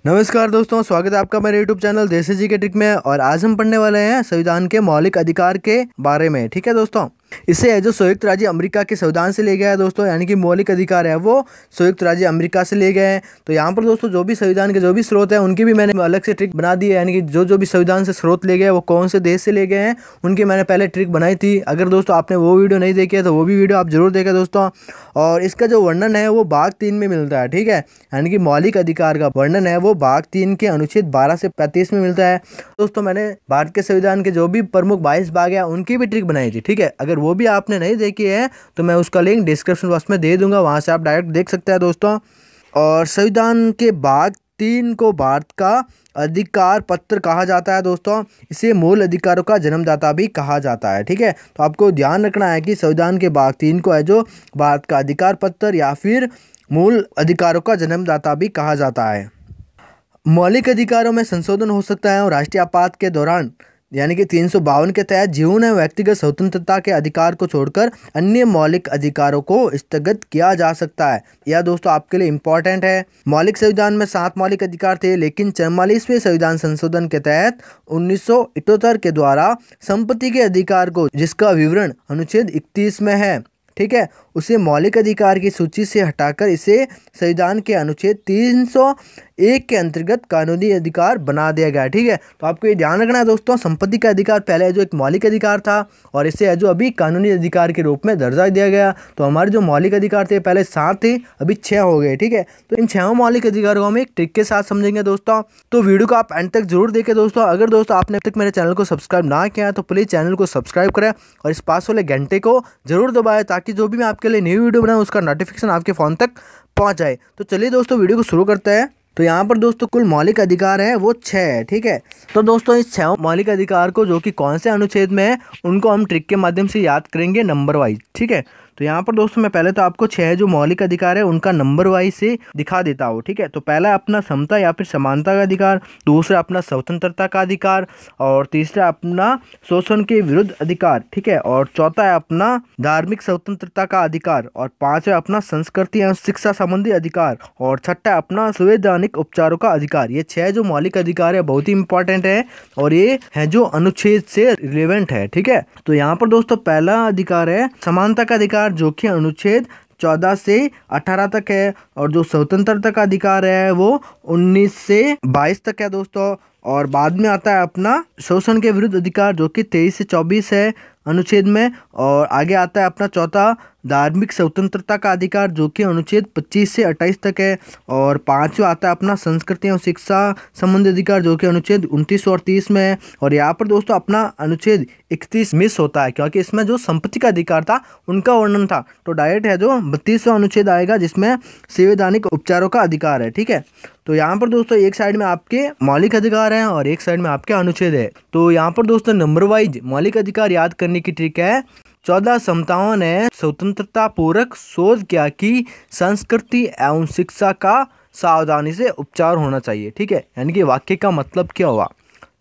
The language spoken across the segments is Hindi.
नमस्कार दोस्तों, स्वागत है आपका मेरे YouTube चैनल देसी जी के ट्रिक में। और आज हम पढ़ने वाले हैं संविधान के मौलिक अधिकार के बारे में। ठीक है दोस्तों, इसे है जो संयुक्त राज्य अमेरिका के संविधान से ले गया है दोस्तों, यानी कि मौलिक अधिकार है वो संयुक्त राज्य अमेरिका से ले गए हैं। तो यहाँ पर दोस्तों जो भी संविधान के जो भी स्रोत है उनकी भी मैंने अलग से ट्रिक बना दी है, यानी कि जो भी संविधान से स्रोत ले गए वो कौन से देश से ले गए हैं उनकी मैंने पहले ट्रिक बनाई थी। अगर दोस्तों आपने वो वीडियो नहीं देखी है तो वो भी वीडियो आप जरूर देखें दोस्तों। और इसका जो वर्णन है वो भाग 3 में मिलता है। ठीक है, यानी कि मौलिक अधिकार का वर्णन है वो भाग 3 के अनुच्छेद 12 से 35 में मिलता है दोस्तों। मैंने भारत के संविधान के जो भी प्रमुख 22 भाग है उनकी भी ट्रिक बनाई थी। ठीक है, अगर वो भी आपने नहीं देखी है तो मैं उसका लिंक डिस्क्रिप्शन बॉक्स में दे दूंगा, वहां से आप डायरेक्ट देख सकते हैं दोस्तों। और संविधान के भाग 3 को भारत का अधिकार पत्र कहा जाता है दोस्तों। इसे मूल अधिकारों का जन्मदाता भी कहा जाता है। ठीक है, तो आपको ध्यान रखना है कि संविधान के भाग 3 को है जो भारत का अधिकार पत्र या फिर मूल अधिकारों का जन्मदाता भी कहा जाता है। मौलिक अधिकारों में संशोधन हो सकता है और राष्ट्रीय आपात के दौरान यानी कि 352 के तहत जीवन एवं व्यक्तिगत स्वतंत्रता के अधिकार को छोड़कर अन्य मौलिक अधिकारों को स्थगित किया जा सकता है। यह दोस्तों आपके लिए इम्पोर्टेंट है। मौलिक संविधान में 7 मौलिक अधिकार थे, लेकिन 44वें संविधान संशोधन के तहत 1978 के द्वारा संपत्ति के अधिकार को, जिसका विवरण अनुच्छेद 31 में है, ठीक है, उसे मौलिक अधिकार की सूची से हटाकर इसे संविधान के अनुच्छेद 301 के अंतर्गत कानूनी अधिकार बना दिया गया। ठीक है, तो आपको ये ध्यान रखना है दोस्तों, संपत्ति का अधिकार पहले जो एक मौलिक अधिकार था और इसे जो अभी कानूनी अधिकार के रूप में दर्जा दिया गया। तो हमारे जो मौलिक अधिकार थे पहले 7 थे, अभी 6 हो गए। ठीक है, तो इन 6 मौलिक अधिकारों को हम एक ट्रिक के साथ समझेंगे दोस्तों। तो वीडियो को आप एंड तक जरूर देखें दोस्तों। अगर दोस्तों आपने अब तक मेरे चैनल को सब्सक्राइब ना किया है तो प्लीज़ चैनल को सब्सक्राइब करें और इस पास वाले घंटे को जरूर दबाएं, ताकि जो भी मैं आपके लिए नई वीडियो बनाऊं उसका नोटिफिकेशन आपके फ़ोन तक पहुंच जाए। तो चलिए दोस्तों वीडियो को शुरू करते हैं। तो यहाँ पर दोस्तों कुल मौलिक अधिकार है वो 6 है। ठीक है, तो दोस्तों इस 6 मौलिक अधिकार को जो कि कौन से अनुच्छेद में है उनको हम ट्रिक के माध्यम से याद करेंगे नंबर वाइज। ठीक है, तो यहाँ पर दोस्तों मैं पहले तो आपको 6 जो मौलिक अधिकार है उनका नंबर वाइज से दिखा देता हूँ। ठीक है, तो पहला अपना समता या फिर समानता का अधिकार, दूसरा अपना स्वतंत्रता का अधिकार, और तीसरा अपना शोषण के विरुद्ध अधिकार। ठीक है, और चौथा है अपना धार्मिक स्वतंत्रता का अधिकार, और पांचवा अपना संस्कृति एवं शिक्षा संबंधी अधिकार, और छठा अपना संवैधानिक उपचारों का अधिकार। ये 6 जो मौलिक अधिकार है बहुत ही इंपॉर्टेंट है और ये है जो अनुच्छेद से रिलेवेंट है। ठीक है, तो यहाँ पर दोस्तों पहला अधिकार है समानता का अधिकार, जो कि अनुच्छेद 14 से 18 तक है, और जो स्वतंत्रता का अधिकार है वो 19 से 22 तक है दोस्तों। और बाद में आता है अपना शोषण के विरुद्ध अधिकार, जो कि 23 से 24 है अनुच्छेद में, और आगे आता है अपना चौथा धार्मिक स्वतंत्रता का अधिकार, जो कि अनुच्छेद 25 से 28 तक है, और पांचवा आता है अपना संस्कृति और शिक्षा संबंधी अधिकार, जो कि अनुच्छेद 29 और 30 में है। और यहाँ पर दोस्तों अपना अनुच्छेद 31 मिस होता है, क्योंकि इसमें जो संपत्ति का अधिकार था उनका वर्णन था, तो डायरेक्ट है जो 32वां अनुच्छेद आएगा जिसमें संवैधानिक उपचारों का अधिकार है। ठीक है, तो यहाँ पर दोस्तों एक साइड में आपके मौलिक अधिकार हैं और एक साइड में आपके अनुच्छेद है। तो यहाँ पर दोस्तों नंबर वाइज मौलिक अधिकार याद करने की ट्रिक है। 14 समताओं ने स्वतंत्रता पूर्वक शोध किया कि संस्कृति एवं शिक्षा का सावधानी से उपचार होना चाहिए। ठीक है, यानी कि वाक्य का मतलब क्या हुआ,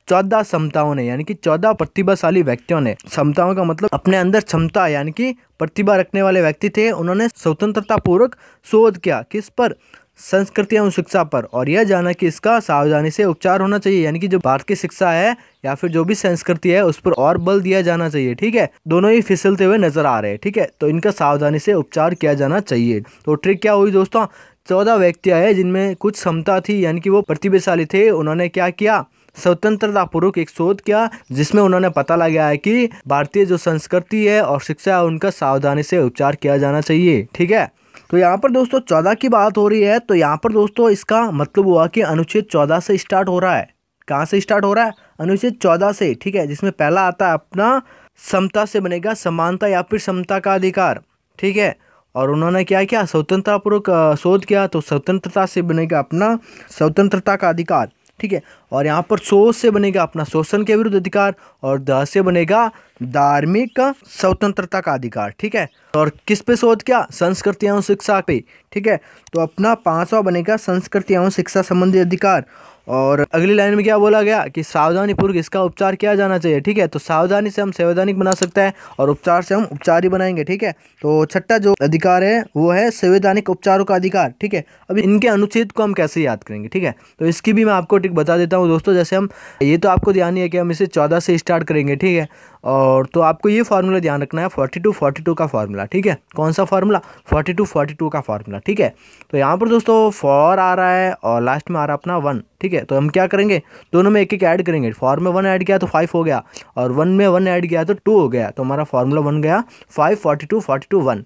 14 समताओं ने यानी कि 14 प्रतिभाशाली व्यक्तियों ने, समताओं का मतलब अपने अंदर क्षमता यानी कि प्रतिभा रखने वाले व्यक्ति थे, उन्होंने स्वतंत्रता पूर्वक शोध किया किस पर, संस्कृति एवं शिक्षा पर, और यह जाना कि इसका सावधानी से उपचार होना चाहिए, यानी कि जो भारत की शिक्षा है या फिर जो भी संस्कृति है उस पर और बल दिया जाना चाहिए। ठीक है, दोनों ही फिसलते हुए नजर आ रहे हैं। ठीक है, तो इनका सावधानी से उपचार किया जाना चाहिए। तो ट्रिक क्या हुई दोस्तों, 14 व्यक्ति आए जिनमें कुछ क्षमता थी यानी कि वो प्रतिभाशाली थे, उन्होंने क्या किया, स्वतंत्रता पूर्वक एक शोध किया जिसमें उन्होंने पता लगाया है कि भारतीय जो संस्कृति है और शिक्षा है उनका सावधानी से उपचार किया जाना चाहिए। ठीक है, तो यहाँ पर दोस्तों 14 की बात हो रही है, तो यहाँ पर दोस्तों इसका मतलब हुआ कि अनुच्छेद 14 से स्टार्ट हो रहा है। कहाँ से स्टार्ट हो रहा है, अनुच्छेद 14 से। ठीक है, जिसमें पहला आता है अपना समता से बनेगा समानता या फिर समता का अधिकार। ठीक है, और उन्होंने क्या किया, स्वतंत्रता पूर्वक शोध किया, तो स्वतंत्रता से बनेगा अपना स्वतंत्रता का अधिकार। ठीक है, और यहाँ पर शोध से बनेगा अपना शोषण के विरुद्ध अधिकार, और द से बनेगा धार्मिक स्वतंत्रता का अधिकार। ठीक है, और किस पे शोध किया, संस्कृति एवं शिक्षा पे। ठीक है, तो अपना 5वां बनेगा संस्कृति एवं शिक्षा संबंधी अधिकार, और अगली लाइन में क्या बोला गया कि सावधानीपूर्वक इसका उपचार किया जाना चाहिए। ठीक है, तो सावधानी से हम संवैधानिक बना सकते हैं और उपचार से हम उपचारी बनाएंगे। ठीक है, तो छठा जो अधिकार है वो है संवैधानिक उपचारों का अधिकार। ठीक है, अब इनके अनुच्छेद को हम कैसे याद करेंगे। ठीक है, तो इसकी भी मैं आपको ट्रिक बता देता हूँ दोस्तों। जैसे हम ये तो आपको ध्यान ही है कि हम इसे 14 से स्टार्ट करेंगे। ठीक है, और तो आपको ये फार्मूला ध्यान रखना है 42 का फार्मूला। ठीक है, कौन सा फार्मूला? 42 का फार्मूला। ठीक है, तो यहाँ पर दोस्तों 4 आ रहा है और लास्ट में आ रहा है अपना 1। ठीक है, तो हम क्या करेंगे, दोनों में एक एक ऐड करेंगे। 4 में 1 ऐड किया तो 5 हो गया और 1 में 1 ऐड किया तो 2 हो गया। तो हमारा फार्मूला बन गया 5 42 42 1।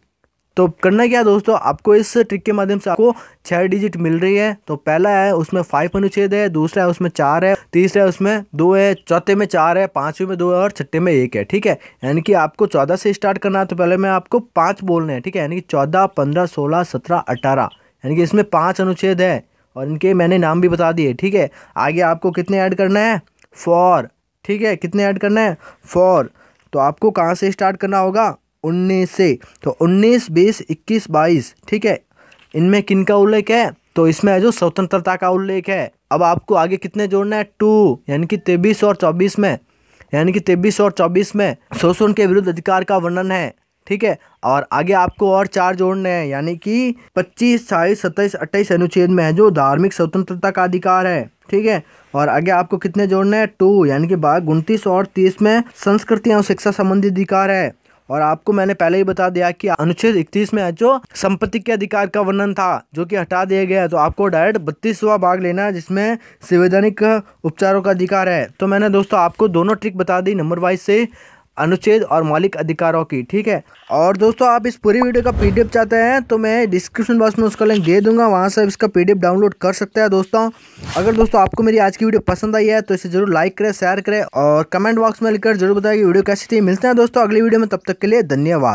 तो करना क्या दोस्तों, आपको इस ट्रिक के माध्यम से आपको 6 डिजिट मिल रही है। तो पहला है उसमें 5 अनुच्छेद है, दूसरा है उसमें 4 है, तीसरा है उसमें 2 है, चौथे में 4 है, पांचवें में 2 है और छठे में 1 है। ठीक है, यानी कि आपको 14 से स्टार्ट करना है तो पहले मैं आपको 5 बोलने हैं। ठीक है, यानी कि 14 15 16 17 18, यानी कि इसमें 5 अनुच्छेद है और इनके मैंने नाम भी बता दिए। ठीक है, आगे आपको कितने ऐड करना है? 4। ठीक है, कितने ऐड करना है? 4। तो आपको कहाँ से स्टार्ट करना होगा? 19 से। तो 19 20 21 22। ठीक है, इनमें किन का उल्लेख है? तो इसमें है जो स्वतंत्रता का उल्लेख है। अब आपको आगे कितने जोड़ना है? 2, यानी कि 23 और 24 में, यानी कि 23 और 24 में शोषण के विरुद्ध अधिकार का वर्णन है। ठीक है, और आगे आपको और 4 जोड़ने हैं, यानी कि 25 26 27 28 अनुच्छेद में है जो धार्मिक स्वतंत्रता का अधिकार है। ठीक है, और आगे आपको कितने जोड़ने हैं? 2, यानी कि भाग 29 और 30 में संस्कृति और शिक्षा संबंधी अधिकार है। और आपको मैंने पहले ही बता दिया कि अनुच्छेद 31 में है जो संपत्ति के अधिकार का वर्णन था जो कि हटा दिया गया है। तो आपको डायरेक्ट 32वां भाग लेना है जिसमें संवैधानिक उपचारों का अधिकार है। तो मैंने दोस्तों आपको दोनों ट्रिक बता दी नंबर वाइज से, अनुच्छेद और मौलिक अधिकारों की। ठीक है, और दोस्तों आप इस पूरी वीडियो का पीडीएफ चाहते हैं तो मैं डिस्क्रिप्शन बॉक्स में उसका लिंक दे दूंगा, वहां से इसका पीडीएफ डाउनलोड कर सकते हैं दोस्तों। अगर दोस्तों आपको मेरी आज की वीडियो पसंद आई है तो इसे जरूर लाइक करें, शेयर करें और कमेंट बॉक्स में लिखकर जरूर बताएं कि वीडियो कैसी थी। मिलते हैं दोस्तों अगली वीडियो में, तब तक के लिए धन्यवाद।